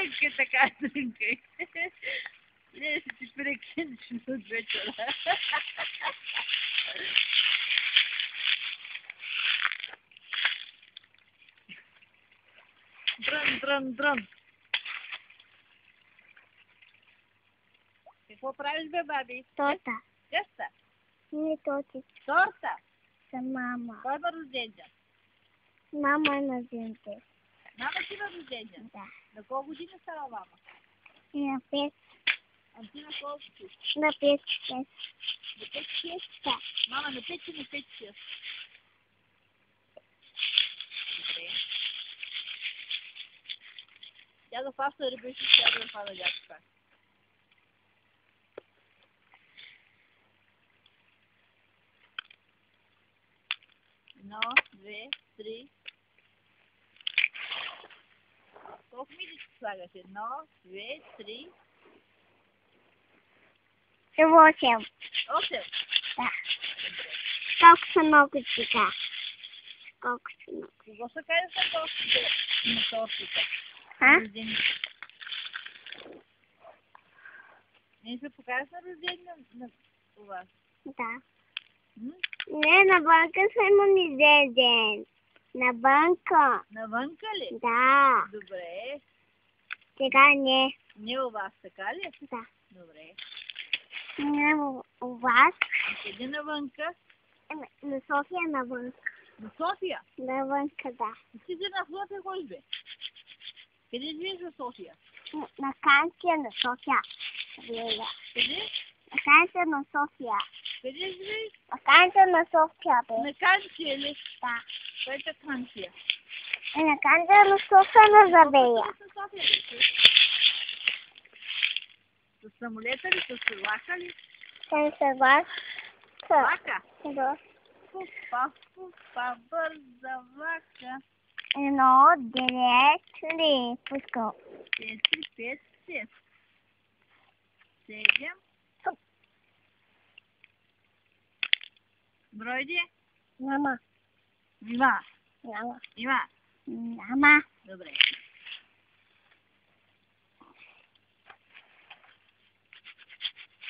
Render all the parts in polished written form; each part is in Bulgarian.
Трънкай така, трънкай. Не, ще ти прекинеш от вечера. Дрън. Какво правиш, бе, баби? Торта. Теста? Не торти. Торта? За мама. Кой има рожден ден? Мама е на ден. Мама си има рожден ден? Да. На колко години става мама? И на 5. А ти на колко си? На 5. 6. На 5-6? Да. Мама на 5 и на 5-6. Добре. Тя да фаща рибиши, тя да фада дядка. Едно, две, три. Колко милички слагаш? Едно, две, три. 8. 8. Да. Колко са много сега? Колко са много? Какво ще кажеш на тортите? На тортите? А? Не ще покажеш на рождение на това? Да. М? Не, навънка са имали ден. Навънка. Навънка ли? Да. Добре. Сега не. Не у вас, така ли? Да. Добре. Не у вас. Къде навънка? На София навънка. На София? Навънка, да. Ти на София ходиш, бе? Къде живееш в София? На станция на София. Къде? На станция на София. Къде живееш? На станция на София, бе. На Канция ли? Да. Кой е Канция? На станция на София на Забея. С самолета ли? С влака ли? С вас. Влака? Да. Пупа, бърза влака. 1, 9 ли? Пускал. 4, 5, 6. 7. Брой ли? Няма. Има. Няма. Има. Няма. Добре.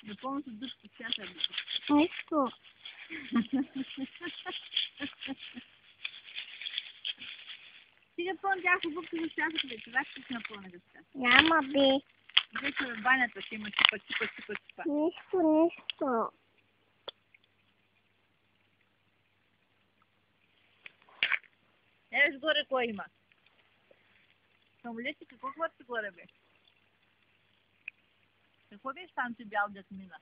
Напълно се дъжка цята. Нищо. Сега пълно тях обувки за цята, бе. Това ще си напълна да цята. Няма, бе. Вече в банята ще има чипа. Нищо. Виж горе кой има. Самолети, какво хвърти горе, бе? Какво беше там, че бял дет мина?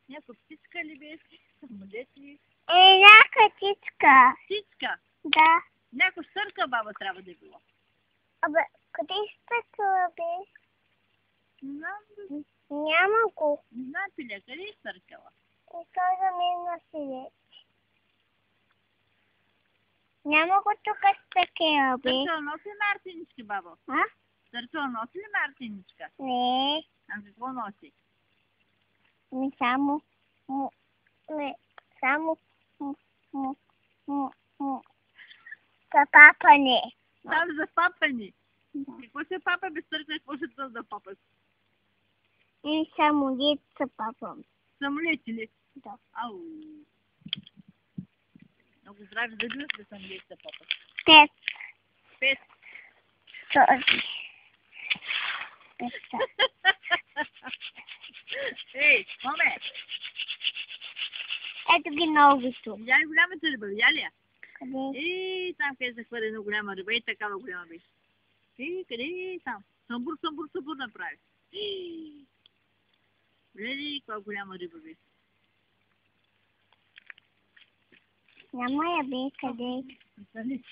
Някаква птичка ли беше? Самолет ли? Някаква птичка. Птичка? Да. Някаква сърка баба трябва да е било. Абе, къде сте, бе? Не знам, бе. Няма го. Не знам, пиля, къде е съркала? И той за мен на селе. Няма го тук с такива, бе. Съркала носи ли мартинички, баба? А? Съркала носи ли мартиничка? Не. А какво носи? Не само. Само. За папа не. Там за папа ни. Да. Какво ще папа без сърка, какво ще това за папа? И самолет за папа. Самолети ли? Да. Ау. Много здрави зъби с самолет за папа. 5. 5. Този. Ей, моме! Ето ги новото. Видя ли голямата риба? Видя ли я? Къде? Ей, там къде се хвърли една голяма риба и такава голяма беше. Ей, къде е там? Съмбур направи. Гледай, каква голяма риба беше. Няма я бе, къде? Нали?